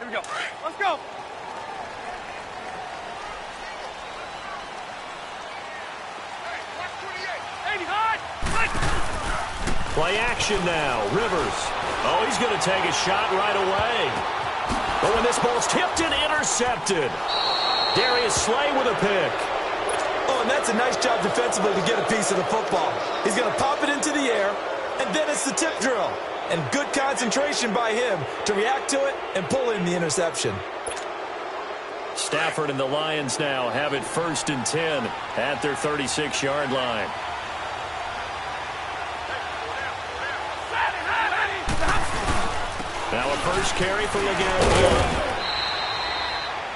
Here we go. Let's go. Play action now. Rivers. Oh, he's going to take a shot right away. But when this ball's tipped and intercepted. Darius Slay with a pick. Oh, and that's a nice job defensively to get a piece of the football. He's going to pop it into the air, and then it's the tip drill. And good concentration by him to react to it and pull in the interception. Stafford and the Lions now have it 1st and 10 at their 36-yard line. Now a first carry for LeGarrette.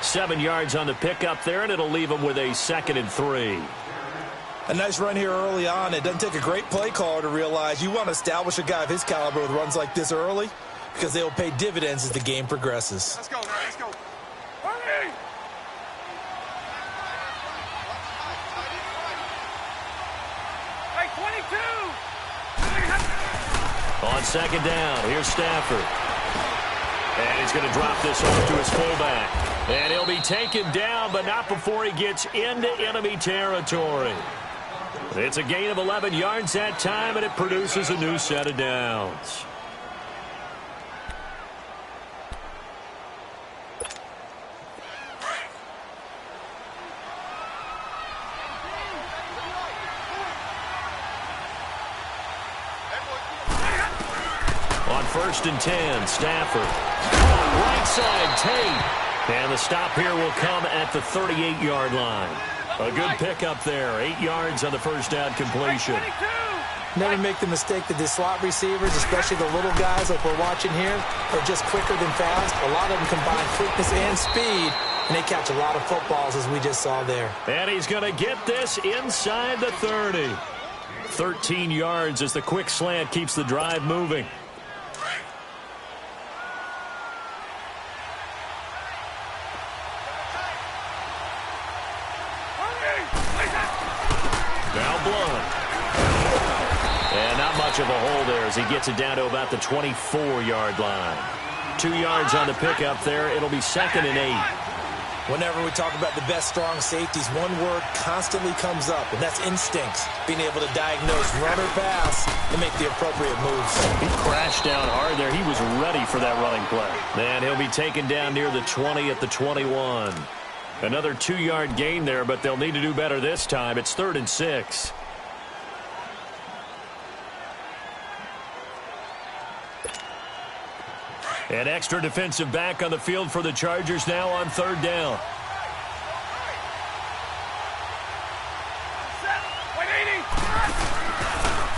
7 yards on the pickup there, and it'll leave him with a 2nd and 3. A nice run here early on. It doesn't take a great play caller to realize you want to establish a guy of his caliber with runs like this early because they will pay dividends as the game progresses. Let's go, let's go. Hurry! Hey, 22! On 2nd down, here's Stafford. And he's going to drop this off to his fullback. And he'll be taken down, but not before he gets into enemy territory. It's a gain of 11 yards that time, and it produces a new set of downs. On 1st and 10, Stafford. Right side, Tate. And the stop here will come at the 38-yard line. A good pickup there. 8 yards on the first down completion. Never make the mistake that the slot receivers, especially the little guys like we're watching here, are just quicker than fast. A lot of them combine quickness and speed, and they catch a lot of footballs as we just saw there. And he's going to get this inside the 30. 13 yards as the quick slant keeps the drive moving. Now Blunt. And not much of a hole there as he gets it down to about the 24-yard line. 2 yards on the pickup there. It'll be 2nd and 8. Whenever we talk about the best strong safeties, one word constantly comes up, and that's instincts. Being able to diagnose run or pass and make the appropriate moves. He crashed down hard there. He was ready for that running play. And he'll be taken down near the 20 at the 21. Another 2-yard gain there, but they'll need to do better this time. It's 3rd and 6. An extra defensive back on the field for the Chargers now on 3rd down.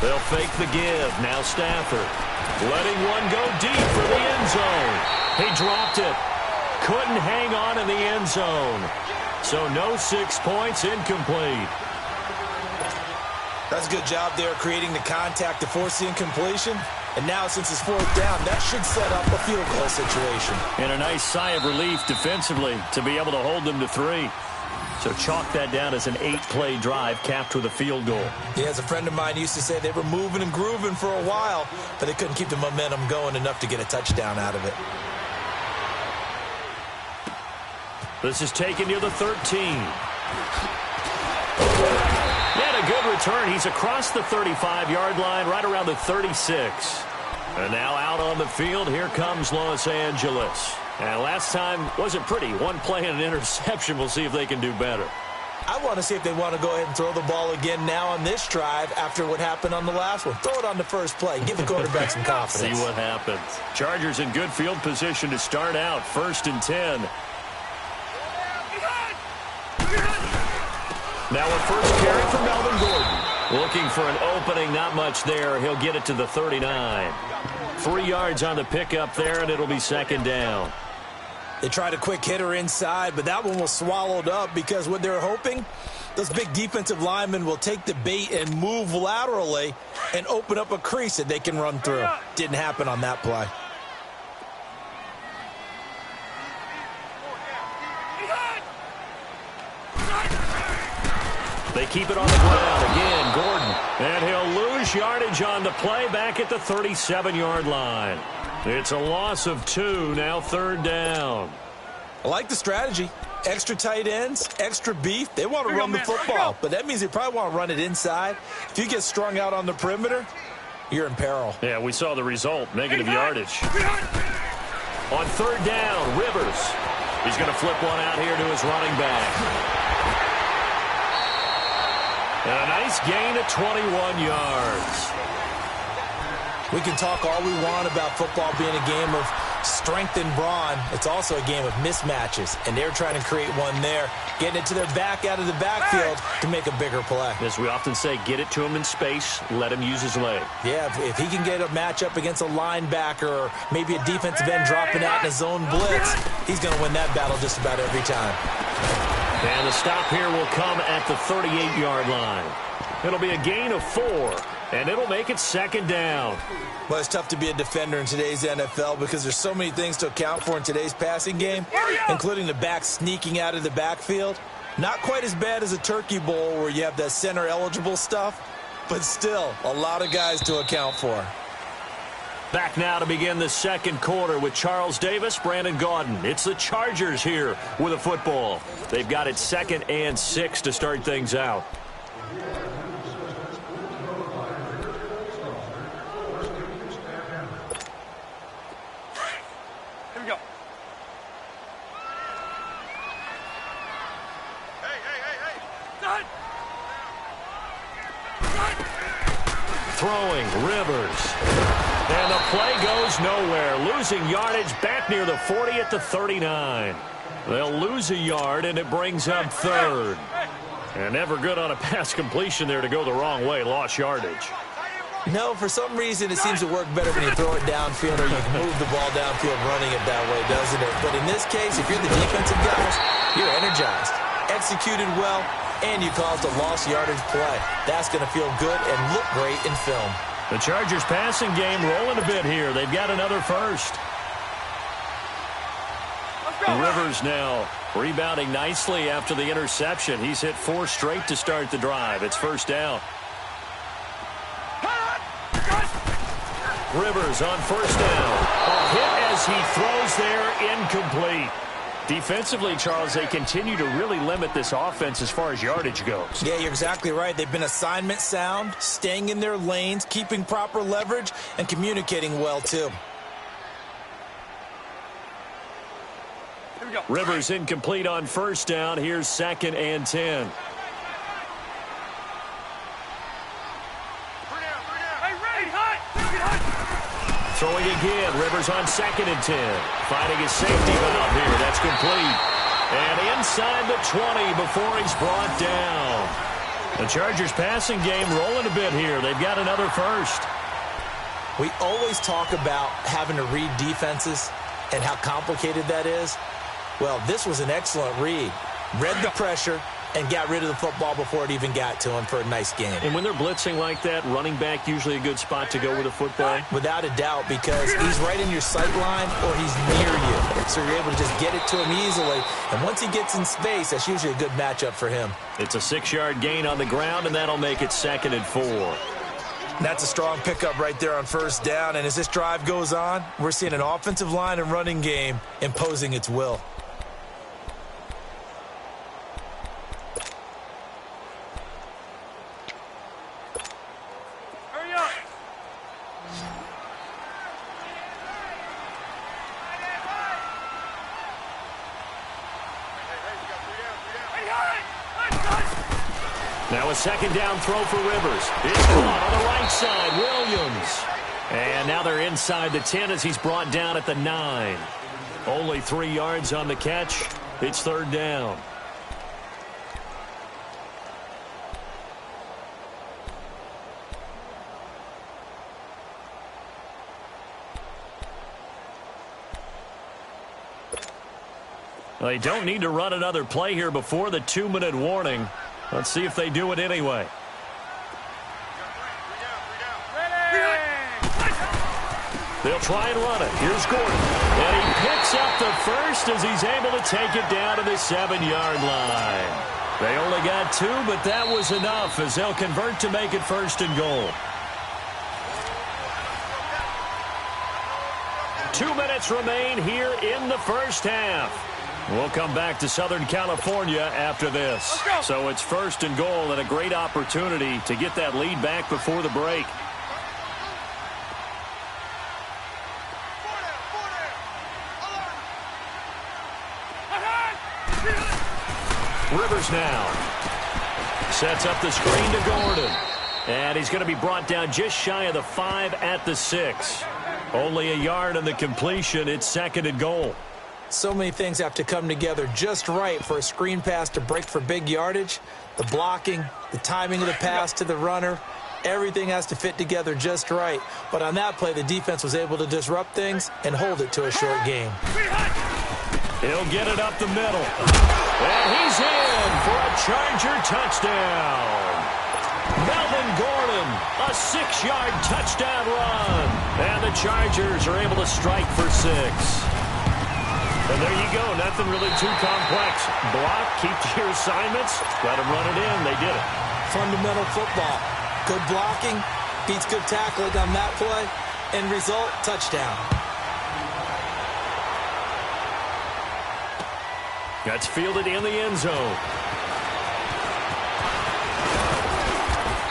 They'll fake the give. Now Stafford. Letting one go deep for the end zone. He dropped it. Couldn't hang on in the end zone. So no 6 points, incomplete. That's a good job there creating the contact to force the incompletion. And now since it's 4th down, that should set up a field goal situation. And a nice sigh of relief defensively to be able to hold them to 3. So chalk that down as an 8-play drive capped with a field goal. Yeah, as a friend of mine used to say, they were moving and grooving for a while, but they couldn't keep the momentum going enough to get a touchdown out of it. This is taken near the 13. And a good return. He's across the 35-yard line, right around the 36. And now out on the field, here comes Los Angeles. And last time wasn't pretty. One play and an interception. We'll see if they can do better. I want to see if they want to go ahead and throw the ball again now on this drive after what happened on the last one. Throw it on the first play. Give the quarterback some confidence. See what happens. Chargers in good field position to start out. 1st and 10. Now a first carry for Melvin Gordon. Looking for an opening, not much there. He'll get it to the 39. 3 yards on the pickup there, and it'll be 2nd down. They tried a quick hitter inside, but that one was swallowed up because what they're hoping, those big defensive linemen will take the bait and move laterally and open up a crease that they can run through. Didn't happen on that play. They keep it on the ground. Again, Gordon. And he'll lose yardage on the play back at the 37-yard line. It's a loss of 2, now 3rd down. I like the strategy. Extra tight ends, extra beef. They want to run the football, but that means they probably want to run it inside. If you get strung out on the perimeter, you're in peril. Yeah, we saw the result, negative yardage. On 3rd down, Rivers. He's going to flip one out here to his running back. And a nice gain of 21 yards. We can talk all we want about football being a game of strength and brawn. It's also a game of mismatches, and they're trying to create one there, getting it to their back out of the backfield to make a bigger play. As we often say, get it to him in space, let him use his leg. Yeah, if he can get a matchup against a linebacker or maybe a defensive end dropping out in a zone blitz, he's going to win that battle just about every time. And the stop here will come at the 38-yard line. It'll be a gain of 4. And it'll make it 2nd down. Well, it's tough to be a defender in today's NFL because there's so many things to account for in today's passing game, including the back sneaking out of the backfield. Not quite as bad as a turkey bowl where you have that center-eligible stuff, but still a lot of guys to account for. Back now to begin the 2nd quarter with Charles Davis, Brandon Gaudin. It's the Chargers here with a football. They've got it 2nd and 6 to start things out. Throwing, Rivers. And the play goes nowhere. Losing yardage back near the 40 at the 39. They'll lose a yard, and it brings up 3rd. And never good on a pass completion there to go the wrong way. Lost yardage. No, for some reason, it seems to work better when you throw it downfield or you can move the ball downfield running it that way, doesn't it? But in this case, if you're the defensive guys, you're energized, executed well, and you caused a lost yardage play. That's going to feel good and look great in film. The Chargers passing game rolling a bit here. They've got another first. Rivers now rebounding nicely after the interception. He's hit 4 straight to start the drive. It's 1st down. Rivers on 1st down. A hit as he throws there, incomplete. Defensively, Charles, they continue to really limit this offense as far as yardage goes. Yeah, you're exactly right. They've been assignment sound, staying in their lanes, keeping proper leverage, and communicating well, too. Here we go. Rivers incomplete on 1st down. Here's 2nd and 10. Throwing again. Rivers on 2nd and 10. Finding his safety valve here. That's complete. And inside the 20 before he's brought down. The Chargers passing game rolling a bit here. They've got another first. We always talk about having to read defenses and how complicated that is. Well, this was an excellent read. Read the pressure and got rid of the football before it even got to him for a nice game. And when they're blitzing like that, running back usually a good spot to go with the football? Without a doubt, because he's right in your sight line or he's near you. So you're able to just get it to him easily. And once he gets in space, that's usually a good matchup for him. It's a 6-yard gain on the ground, and that'll make it 2nd and 4. That's a strong pickup right there on 1st down. And as this drive goes on, we're seeing an offensive line and running game imposing its will. Now a 2nd down throw for Rivers. It's caught on the right side. Williams. And now they're inside the 10 as he's brought down at the 9. Only 3 yards on the catch. It's 3rd down. They don't need to run another play here before the 2-minute warning. Let's see if they do it anyway. They'll try and run it. Here's Gordon. And he picks up the first as he's able to take it down to the 7-yard line. They only got 2, but that was enough as they'll convert to make it 1st and goal. 2 minutes remain here in the first half. We'll come back to Southern California after this. So it's 1st and goal and a great opportunity to get that lead back before the break. Rivers now sets up the screen to Gordon. And he's going to be brought down just shy of the 5 at the 6. Only a yard on the completion. It's 2nd and goal. So many things have to come together just right for a screen pass to break for big yardage. The blocking, the timing of the pass to the runner, everything has to fit together just right. But on that play, the defense was able to disrupt things and hold it to a short game. He'll get it up the middle. And he's in for a Charger touchdown. Melvin Gordon, a 6-yard touchdown run. And the Chargers are able to strike for 6. And there you go. Nothing really too complex. Block, keep to your assignments, let them run it in. They did it. Fundamental football. Good blocking, beats good tackling on that play. End result, touchdown. That's fielded in the end zone.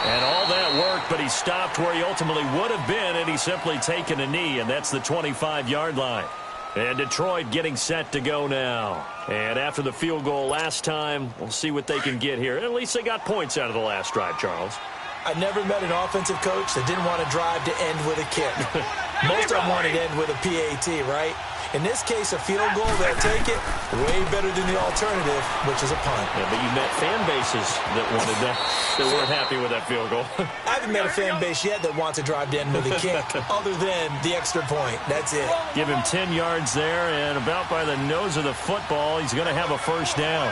And all that worked, but he stopped where he ultimately would have been, and he's simply taken a knee, and that's the 25-yard line. And Detroit getting set to go now. And after the field goal last time, we'll see what they can get here. At least they got points out of the last drive, Charles. I never met an offensive coach that didn't want to drive to end with a kick. Most of them wanted to end with a PAT, right? In this case, a field goal, they'll take it way better than the alternative, which is a punt. Yeah, but you met fan bases that wanted that weren't happy with that field goal. I haven't met a fan base yet that wants to drive to end with a kick, other than the extra point. That's it. Give him 10 yards there, and about by the nose of the football, he's going to have a first down.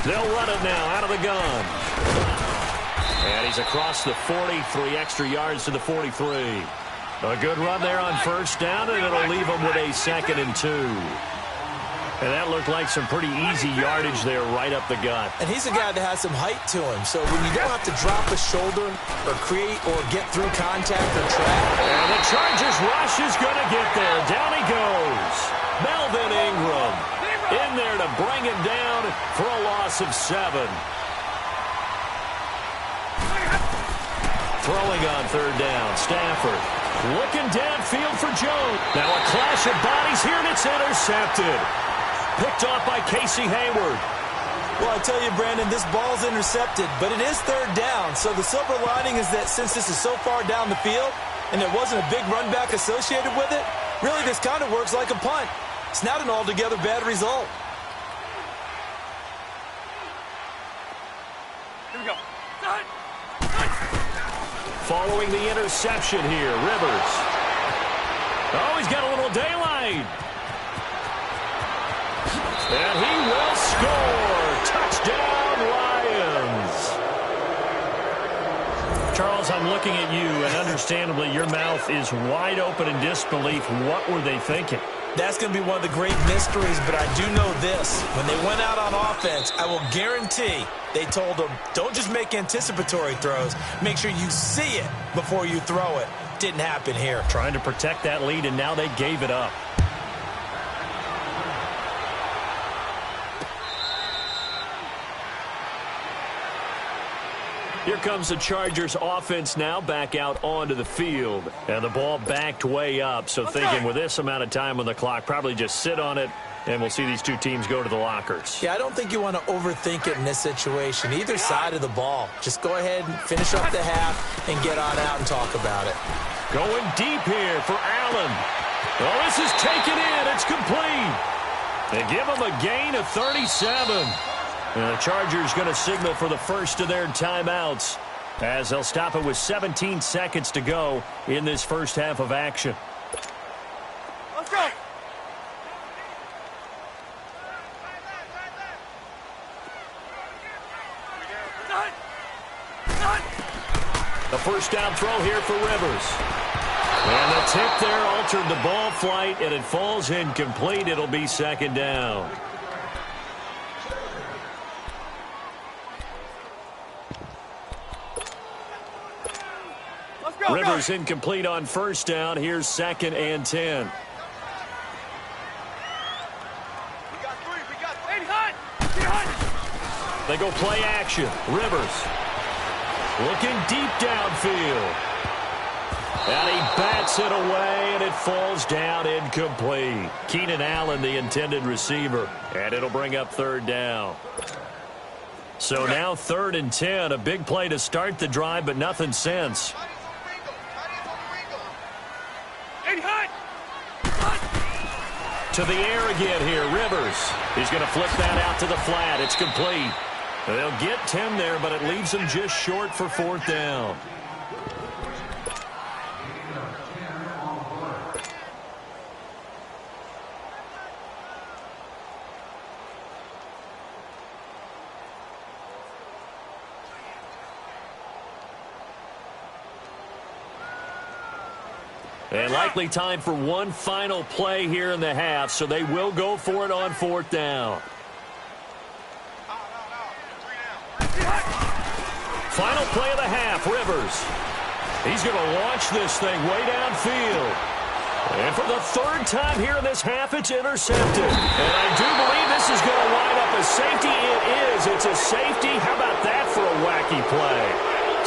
They'll run it now out of the gun. And he's across the 40, 3 extra yards to the 43. A good run there on first down, and it'll leave him with a 2nd and 2. And that looked like some pretty easy yardage there right up the gut. And he's a guy that has some height to him, so when you don't have to drop a shoulder or create or get through contact or trap. And the Chargers rush is going to get there. Down he goes. Melvin Ingram in there to bring him down for a loss of 7. Throwing on third down, Stafford looking downfield for Jones. Now a clash of bodies here, and it's intercepted. Picked off by Casey Hayward. Well, I tell you, Brandon, this ball's intercepted, but it is third down. So the silver lining is that since this is so far down the field and there wasn't a big run back associated with it, really this kind of works like a punt. It's not an altogether bad result. Here we go. Following the interception here, Rivers. Oh, he's got a little daylight. And he will score. Touchdown, Lions. Charles, I'm looking at you, and understandably, your mouth is wide open in disbelief. What were they thinking? That's going to be one of the great mysteries, but I do know this. When they went out on offense, I will guarantee they told them, don't just make anticipatory throws. Make sure you see it before you throw it. Didn't happen here. Trying to protect that lead, and now they gave it up. Here comes the Chargers offense now back out onto the field. And the ball backed way up. So thinking with this amount of time on the clock, probably just sit on it, and we'll see these two teams go to the lockers. Yeah, I don't think you want to overthink it in this situation. Either side of the ball. Just go ahead and finish up the half and get on out and talk about it. Going deep here for Allen. Oh, this is taken in. It's complete. They give him a gain of 37. And the Chargers going to signal for the first of their timeouts as they'll stop it with 17 seconds to go in this first half of action. Let's go. The first down throw here for Rivers. And the tip there altered the ball flight, and it falls incomplete. It'll be 2nd down. Rivers receiver's incomplete on first down. Here's 2nd and 10. We got 3. We got 8 hot. Get hot. They go play action. Rivers looking deep downfield. And he bats it away, and it falls down incomplete. Keenan Allen, the intended receiver. And it'll bring up 3rd down. So now 3rd and 10. A big play to start the drive, but nothing since. To the air again here, Rivers. He's going to flip that out to the flat. It's complete. They'll get 10 there, but it leaves them just short for 4th down. And likely time for one final play here in the half, so they will go for it on 4th down. Final play of the half, Rivers. He's going to launch this thing way downfield. And for the 3rd time here in this half, it's intercepted. And I do believe this is going to wind up a safety. It is. It's a safety. How about that for a wacky play?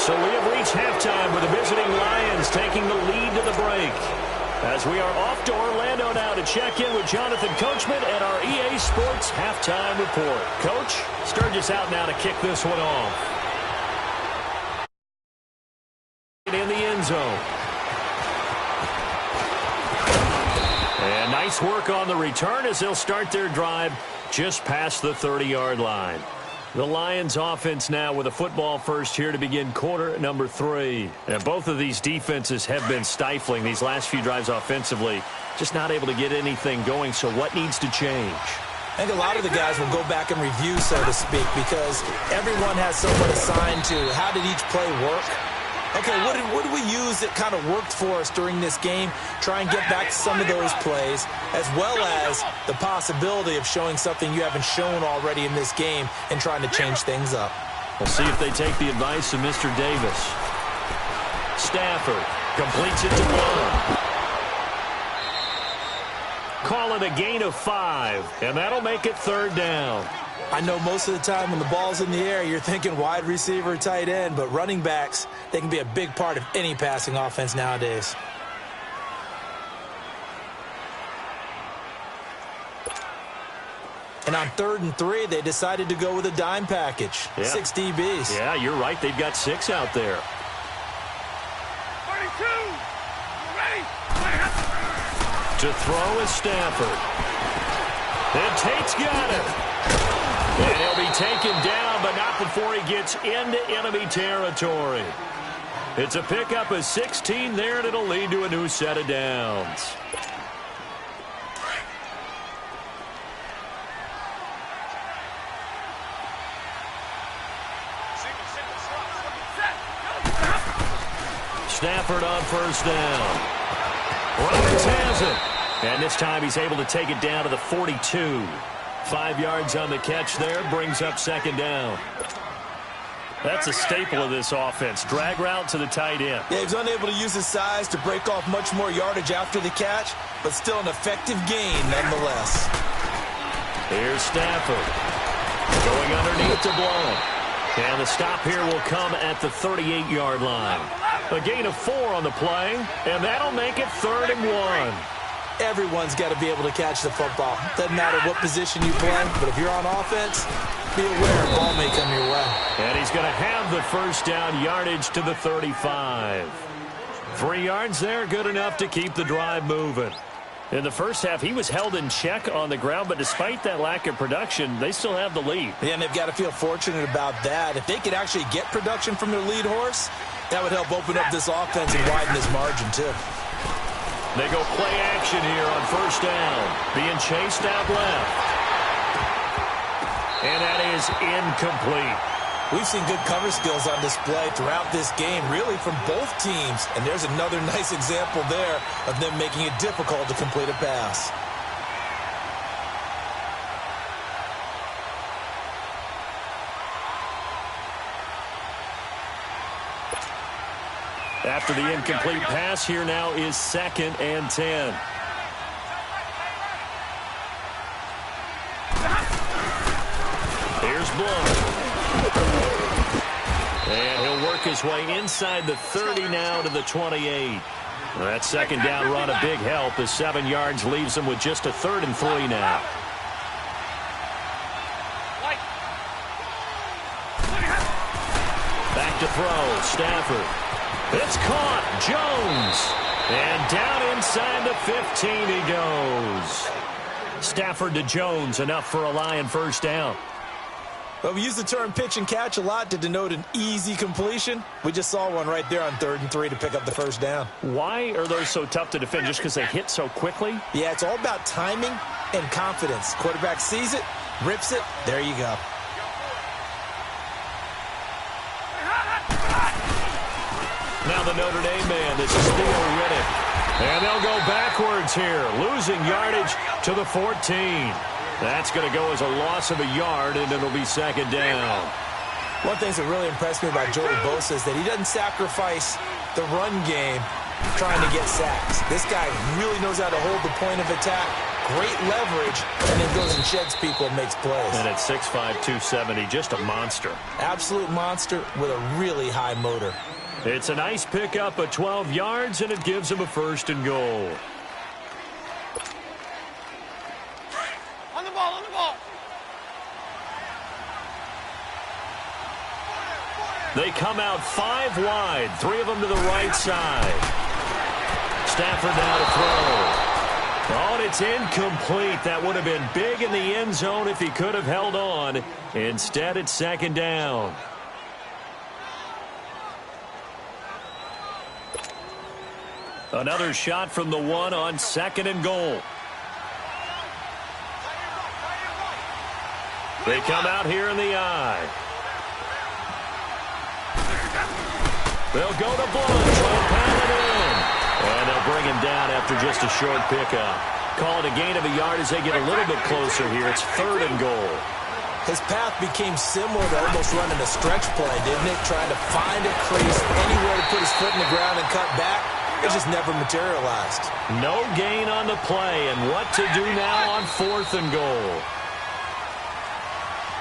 So we have reached halftime with the visiting Lions taking the lead to the break. As we are off to Orlando now to check in with Jonathan Coachman and our EA Sports halftime report. Coach, Sturgis out now to kick this one off. In the end zone. And nice work on the return as they'll start their drive just past the 30-yard line. The Lions offense now with a football first here to begin quarter number 3. And both of these defenses have been stifling these last few drives offensively. Just not able to get anything going, so what needs to change? I think a lot of the guys will go back and review, so to speak, because everyone has someone assigned to how did each play work. Okay, what did we use that kind of worked for us during this game? Try and get back to some of those plays, as well as the possibility of showing something you haven't shown already in this game and trying to change things up. We'll see if they take the advice of Mr. Davis. Stafford completes it to Blount. Call it a gain of 5, and that'll make it 3rd down. I know most of the time when the ball's in the air, you're thinking wide receiver, tight end, but running backs, they can be a big part of any passing offense nowadays. And on 3rd and 3, they decided to go with a dime package. Yeah. 6 DBs. Yeah, you're right. They've got 6 out there. 32. Ready? To throw is Stafford. And Tate's got it. And he'll be taken down, but not before he gets into enemy territory. It's a pickup of 16 there, and it'll lead to a new set of downs. Stafford on 1st down. Roberts has it. And this time he's able to take it down to the 42. 5 yards on the catch there, brings up 2nd down. That's a staple of this offense. Drag route to the tight end. Yeah, he's unable to use his size to break off much more yardage after the catch, but still an effective gain nonetheless. Here's Stafford. Going underneath to Blount. And the stop here will come at the 38-yard line. A gain of 4 on the play, and that'll make it 3rd and 1. Everyone's got to be able to catch the football. Doesn't matter what position you play, but if you're on offense, be aware a ball may come your way. And he's going to have the 1st down, yardage to the 35. 3 yards there, good enough to keep the drive moving. In the first half, he was held in check on the ground, but despite that lack of production, they still have the lead. Yeah, and they've got to feel fortunate about that. If they could actually get production from their lead horse, that would help open up this offense and widen this margin, too. They go play action here on 1st down. Being chased out left. And that is incomplete. We've seen good cover skills on display throughout this game, really from both teams. And there's another nice example there of them making it difficult to complete a pass. After the incomplete pass, here now is 2nd and 10. Here's Blunt. And he'll work his way inside the 30 now to the 28. That 2nd down run a big help as 7 yards leaves him with just a 3rd and 3 now. Back to throw. Stafford. It's caught. Jones. And down inside the 15 he goes. Stafford to Jones, enough for a Lion first down. Well, we use the term pitch and catch a lot to denote an easy completion. We just saw one right there on 3rd and 3 to pick up the first down. Why are those so tough to defend? Just because they hit so quickly? Yeah, it's all about timing and confidence. Quarterback sees it, rips it, there you go. Now the Notre Dame man, this is Theo Riddick. And they'll go backwards here, losing yardage to the 14. That's going to go as a loss of a yard, and it'll be 2nd down. One thing that really impressed me about Joey Bosa is that he doesn't sacrifice the run game trying to get sacks. This guy really knows how to hold the point of attack, great leverage, and then goes and sheds people and makes plays. And at 6'5", 270, just a monster. Absolute monster with a really high motor. It's a nice pickup of 12 yards, and it gives him a 1st and goal. On the ball, on the ball. They come out 5 wide, 3 of them to the right side. Stafford now to throw. Oh, and it's incomplete. That would have been big in the end zone if he could have held on. Instead, it's 2nd down. Another shot from the 1 on 2nd and goal. They come out here in the eye. They'll go to Blunt, try to pound it in. And they'll bring him down after just a short pickup. Call it a gain of a yard as they get a little bit closer here. It's 3rd and goal. His path became similar to almost running a stretch play, didn't it? Trying to find a crease, anywhere to put his foot in the ground and cut back. It just never materialized. No gain on the play, and what to do now on 4th and goal.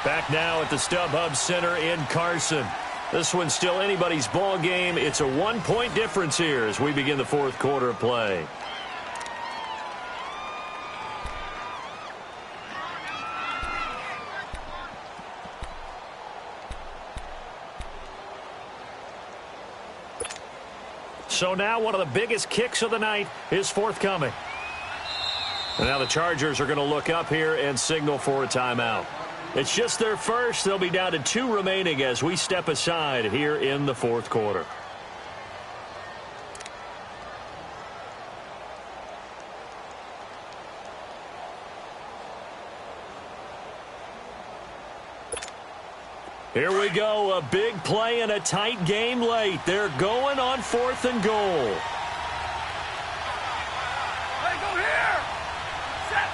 Back now at the StubHub Center in Carson. This one's still anybody's ball game. It's a 1-point difference here as we begin the 4th quarter of play. So now one of the biggest kicks of the night is forthcoming. And now the Chargers are going to look up here and signal for a timeout. It's just their first. They'll be down to 2 remaining as we step aside here in the 4th quarter. Here we go, a big play and a tight game late. They're going on 4th and goal. Hey, go here. Set.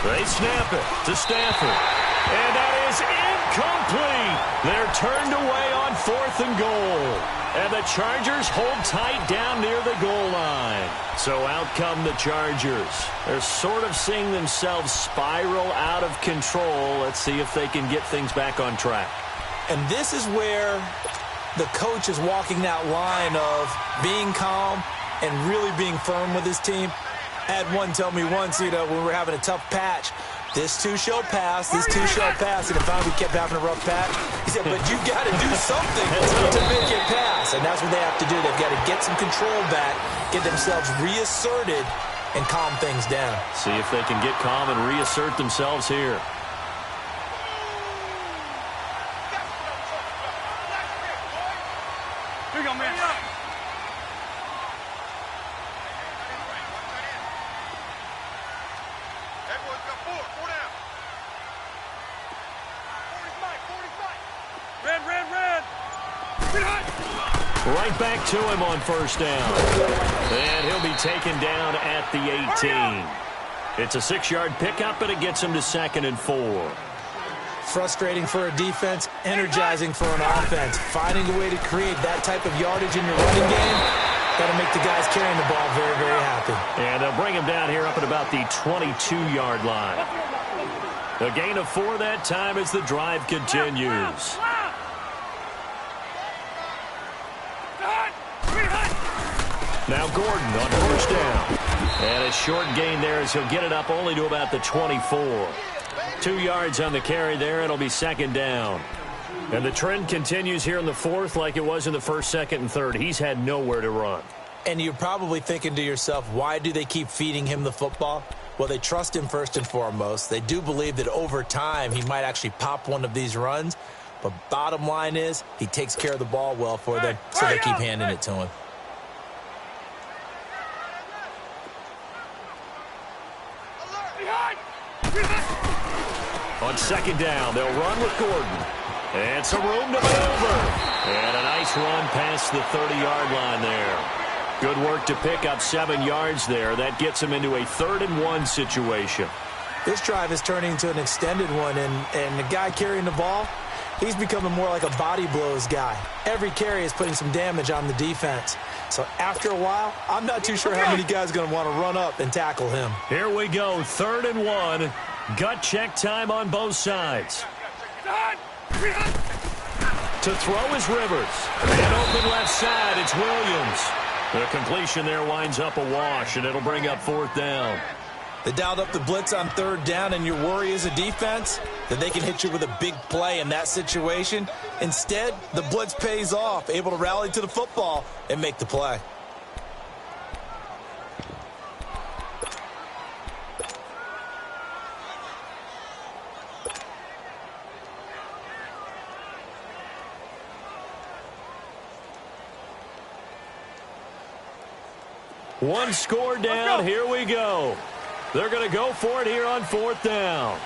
They snap it to Stafford. And that is incomplete. They're turned away on 4th and goal. And the Chargers hold tight down near the goal line. So out come the Chargers. They're sort of seeing themselves spiral out of control. Let's see if they can get things back on track. And this is where the coach is walking that line of being calm and really being firm with his team. I had one tell me once, when we were having a tough patch, this too shall pass, this too shall pass. And if we kept having a rough patch, he said, but you got to do something to make it pass. And that's what they have to do. They've got to get some control back, get themselves reasserted, and calm things down. See if they can get calm and reassert themselves here. Here you go, man. Everyone's got 4 down. 40's mine, 40's mine. Red. Get hot. Right back to him on 1st down. And he'll be taken down at the 18. It's a 6-yard pickup, and it gets him to 2nd and 4. Frustrating for a defense, energizing for an offense. Finding a way to create that type of yardage in your running game, that'll make the guys carrying the ball very, very happy. And they'll bring him down here up at about the 22-yard line. A gain of 4 that time as the drive continues. Now Gordon on first down. And a short gain there as he'll get it up only to about the 24. 2 yards on the carry there. It'll be second down. And the trend continues here in the fourth like it was in the first, second, and third. He's had nowhere to run. And you're probably thinking to yourself, why do they keep feeding him the football? Well, they trust him first and foremost. They do believe that over time he might actually pop one of these runs. But bottom line is he takes care of the ball well for them, so they keep handing it to him. On second down, they'll run with Gordon. And some room to maneuver. And a nice run past the 30-yard line there. Good work to pick up 7 yards there. That gets him into a 3rd-and-1 situation. This drive is turning into an extended one, and the guy carrying the ball, he's becoming more like a body blows guy. Every carry is putting some damage on the defense. So after a while, I'm not too sure how many guys are going to want to run up and tackle him. Here we go, 3rd and 1. Gut check time on both sides. To throw is Rivers. And open left side, it's Williams. The completion there winds up a wash, and it'll bring up 4th down. They dialed up the blitz on 3rd down, and your worry as a defense that they can hit you with a big play in that situation. Instead, the blitz pays off, able to rally to the football and make the play. One score down. Here we go. They're going to go for it here on 4th down.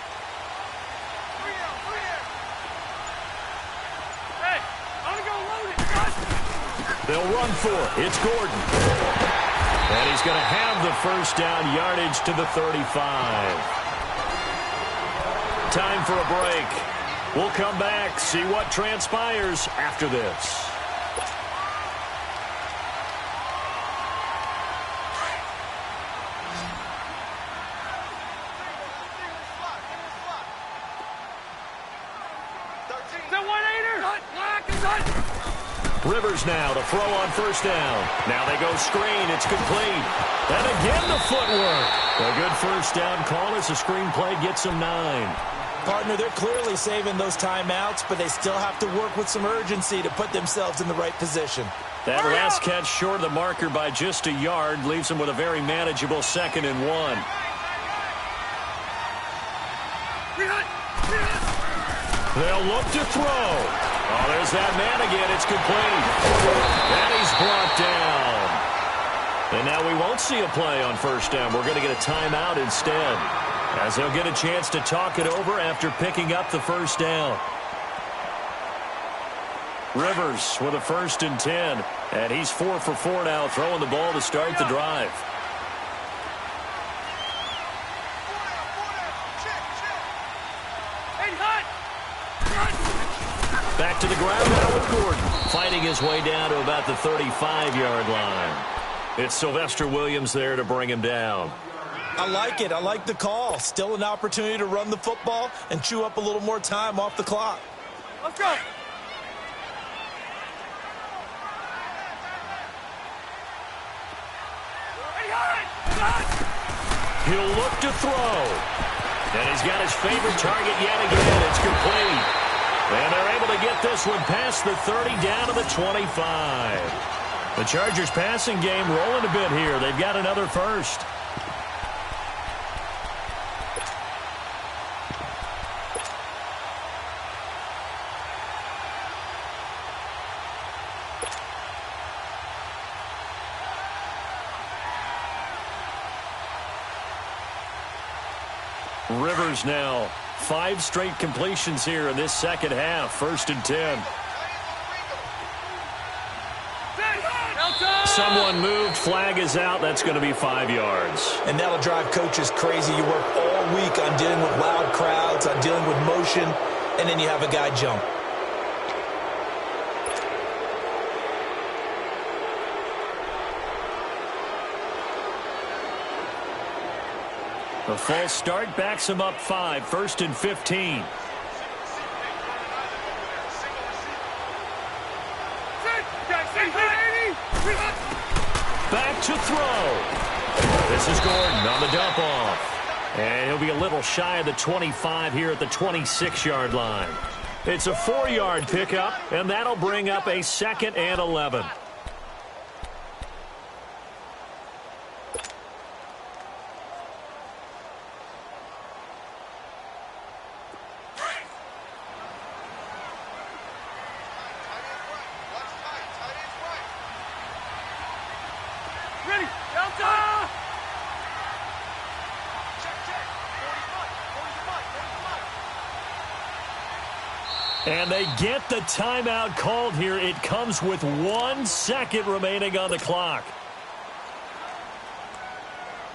Hey, I'm going to go load it. They'll run for it. It's Gordon. And he's going to have the first down yardage to the 35. Time for a break. We'll come back, see what transpires after this. Rivers now to throw on first down. Now they go screen. It's complete. And again the footwork. A good first down call as the screen play gets them 9. Partner, they're clearly saving those timeouts, but they still have to work with some urgency to put themselves in the right position. That last catch short of the marker by just a yard leaves them with a very manageable 2nd and 1. They'll look to throw. Oh, there's that man again. It's complete. And he's brought down. And now we won't see a play on first down. We're going to get a timeout instead, as they'll get a chance to talk it over after picking up the first down. Rivers with a 1st and 10. And he's 4 for 4 now, throwing the ball to start the drive. Back to the ground now with Gordon, fighting his way down to about the 35-yard line. It's Sylvester Williams there to bring him down. I like it. I like the call. Still an opportunity to run the football and chew up a little more time off the clock. Let's go. He'll look to throw. And he's got his favorite target yet again. It's complete. And they're able to get this one past the 30 down to the 25. The Chargers passing game rolling a bit here. They've got another first. Rivers now 5 straight completions here in this second half. 1st and 10. Someone moved. Flag is out. That's going to be 5 yards. And that'll drive coaches crazy. You work all week on dealing with loud crowds, on dealing with motion. and then you have a guy jump. The false start backs him up 5, 1st and 15. Back to throw. This is Gordon on the dump off. And he'll be a little shy of the 25 here at the 26-yard line. It's a 4-yard pickup, and that'll bring up a 2nd and 11. Ready, Delta! And they get the timeout called here. It comes with 1 second remaining on the clock.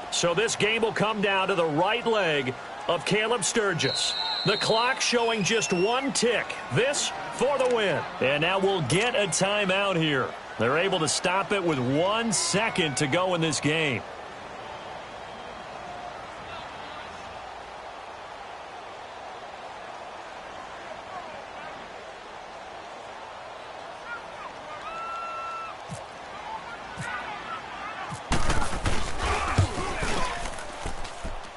So this game will come down to the right leg of Caleb Sturgis. The clock showing just 1 tick. This for the win. And now we'll get a timeout here. They're able to stop it with 1 second to go in this game.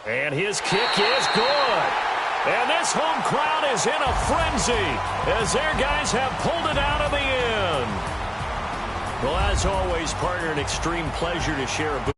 And his kick is good. And this home crowd is in a frenzy as their guys have pulled it out of the end. Well, as always, partner, an extreme pleasure to share a